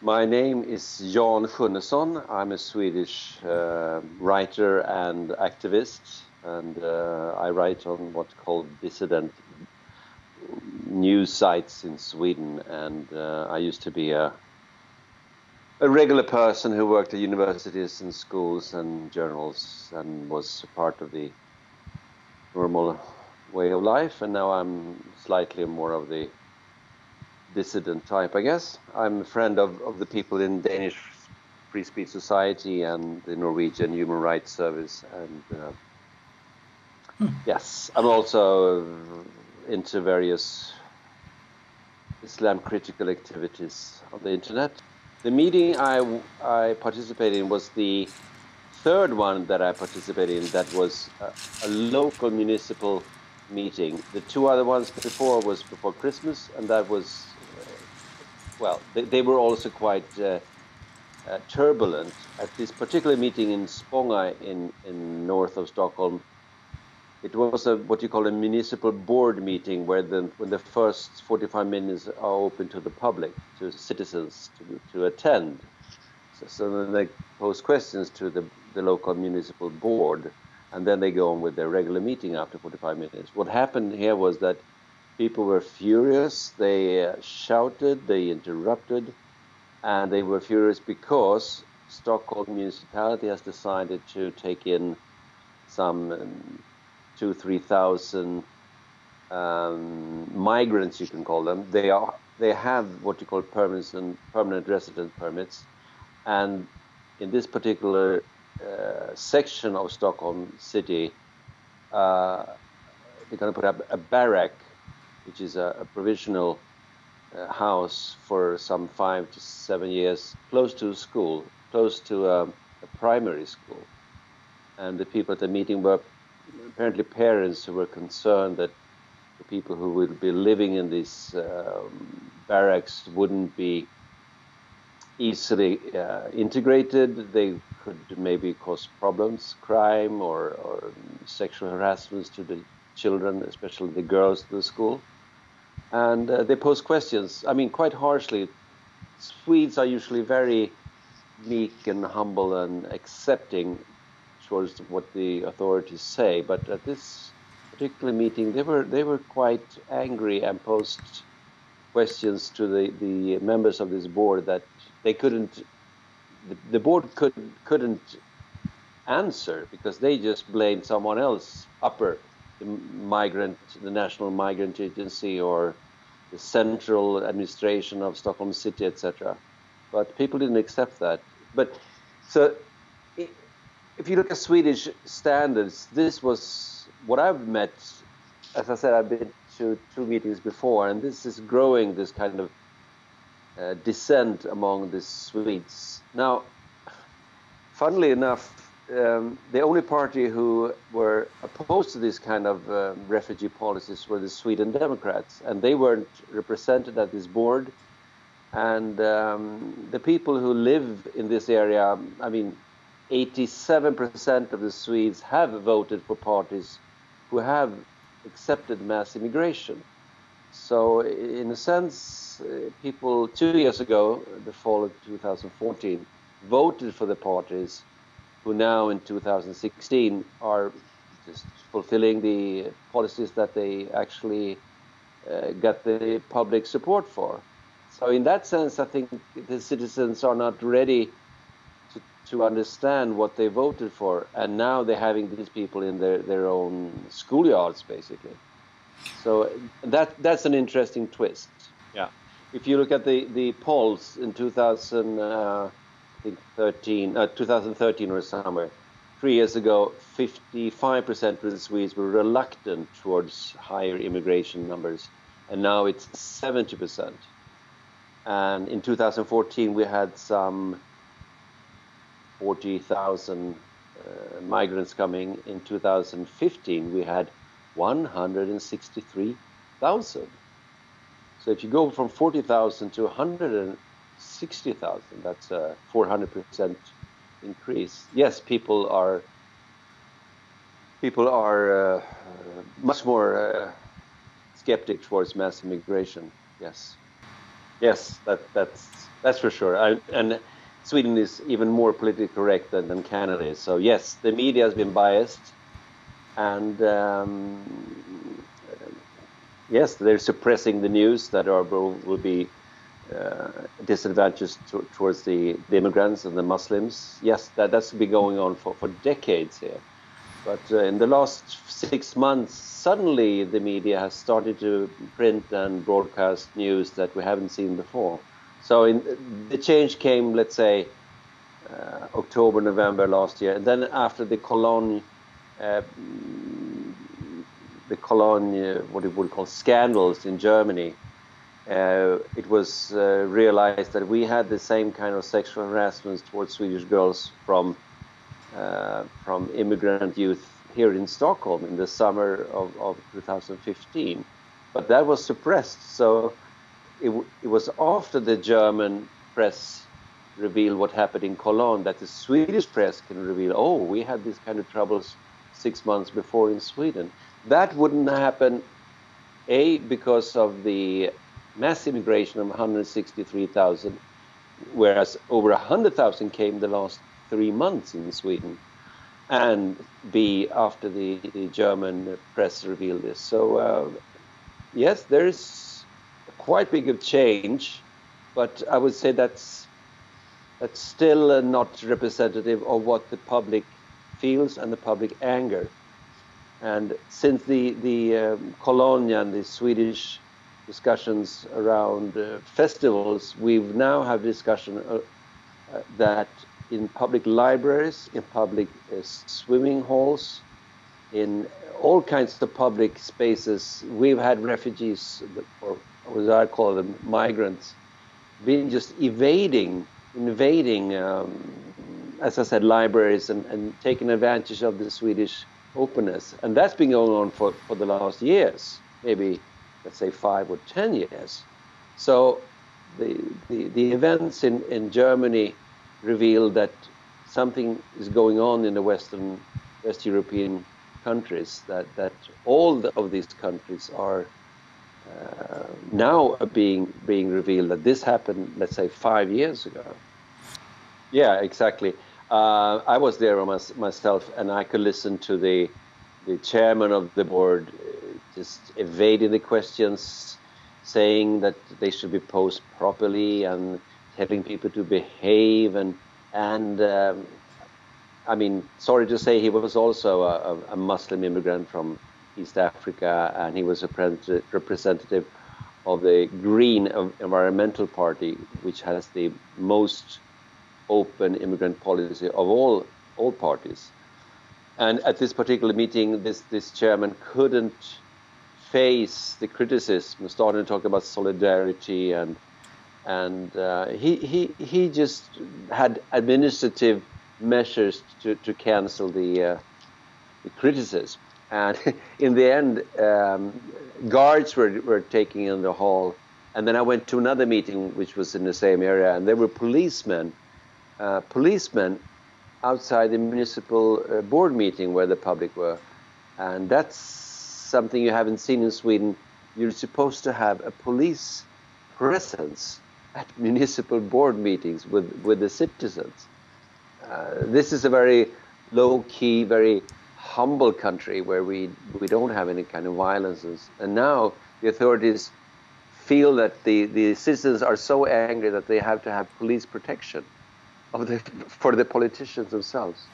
My name is Jan Sjunnesson. I'm a Swedish writer and activist, and I write on what's called dissident news sites in Sweden. And I used to be a regular person who worked at universities and schools and journals and was part of the normal way of life. And now I'm slightly more of the dissident type, I guess. I'm a friend of the people in Danish Free Speech Society and the Norwegian Human Rights Service. And yes, I'm also into various Islam critical activities on the internet. The meeting I participated in was the third one that I participated in that was a local municipal meeting. The two other ones before was before Christmas, and that was they were also quite turbulent. At this particular meeting in Spånga in north of Stockholm, it was what you call a municipal board meeting, where when the first 45 minutes are open to the public, to citizens to attend. So then they pose questions to the local municipal board, and then they go on with their regular meeting after 45 minutes. What happened here was that people were furious. They shouted, they interrupted, and they were furious because Stockholm municipality has decided to take in some 2,000-3,000 migrants, you can call them. They have what you call permanent resident permits, and in this particular section of Stockholm city, they're going to put up a barrack, which is a provisional house for some 5 to 7 years, close to a school, close to a primary school. And the people at the meeting were apparently parents who were concerned that the people who will be living in these barracks wouldn't be easily integrated. They could maybe cause problems, crime or sexual harassments to the children, especially the girls to the school. And they pose questions, I mean, quite harshly. Swedes are usually very meek and humble and accepting towards what the authorities say, but at this particular meeting, they were quite angry and posed questions to the members of this board that they couldn't. The board couldn't answer because they just blamed someone else, the National Migrant Agency or the central administration of Stockholm City, etc. But people didn't accept that. But so if you look at Swedish standards, this was what I've met. As I said, I've been to 2 meetings before, and this is growing, this kind of dissent among the Swedes. Now, funnily enough, the only party who were opposed to this kind of refugee policies were the Sweden Democrats, and they weren't represented at this board. And the people who live in this area, I mean, 87% of the Swedes have voted for parties who have accepted mass immigration. So in a sense, people 2 years ago, the fall of 2014, voted for the parties who now in 2016 are just fulfilling the policies that they actually got the public support for. So in that sense, I think the citizens are not ready to understand what they voted for, and now they're having these people in their own schoolyards, basically. So that's an interesting twist. Yeah. If you look at the polls in 2013 or somewhere, 3 years ago, 55% of the Swedes were reluctant towards higher immigration numbers, and now it's 70%. And in 2014, we had some 40,000 migrants coming. In 2015, we had 163,000. So if you go from 40,000 to 160,000, that's a 400% increase. Yes, people are much more skeptic towards mass immigration. Yes, that's That's for sure. And Sweden is even more politically correct than Canada is. So yes, the media has been biased, and yes, they're suppressing the news that will be disadvantages towards the immigrants and the Muslims. Yes, that's been going on for decades here. But in the last 6 months, suddenly the media has started to print and broadcast news that we haven't seen before. So the change came, let's say, October, November last year, and then after what it would call scandals in Germany, it was realized that we had the same kind of sexual harassment towards Swedish girls from immigrant youth here in Stockholm in the summer of 2015, but that was suppressed. So it was after the German press revealed what happened in Cologne that the Swedish press can reveal, oh, we had these kind of troubles 6 months before in Sweden. That wouldn't happen, because of the mass immigration of 163,000, whereas over 100,000 came the last 3 months in Sweden, and B, after the German press revealed this. So yes, there is quite big of change, but I would say that's still not representative of what the public feels and the public anger. And since the Cologne and the Swedish discussions around festivals, we've now have discussion that in public libraries, in public swimming halls, in all kinds of public spaces, we've had refugees, or as I call them, migrants, being just invading, as I said, libraries and taking advantage of the Swedish openness. And that's been going on for the last years, maybe, let's say, 5 or 10 years. So the events in Germany reveal that something is going on in the West European countries, that all of these countries are now being revealed that this happened, let's say, 5 years ago. Yeah, exactly. I was there myself, and I could listen to the chairman of the board just evading the questions, saying that they should be posed properly and telling people to behave. And I mean, sorry to say, he was also a Muslim immigrant from East Africa, and he was a representative of the Green Environmental Party, which has the most open immigrant policy of all parties. And at this particular meeting, this chairman couldn't face the criticism, starting to talk about solidarity, and he just had administrative measures to cancel the criticism. And in the end, guards were taken in the hall. And then I went to another meeting, which was in the same area, and there were policemen outside the municipal board meeting where the public were. And that's something you haven't seen in Sweden. You're supposed to have a police presence at municipal board meetings with the citizens. This is a very low-key, very humble country where we don't have any kind of violences. And now the authorities feel that the citizens are so angry that they have to have police protection for the politicians themselves.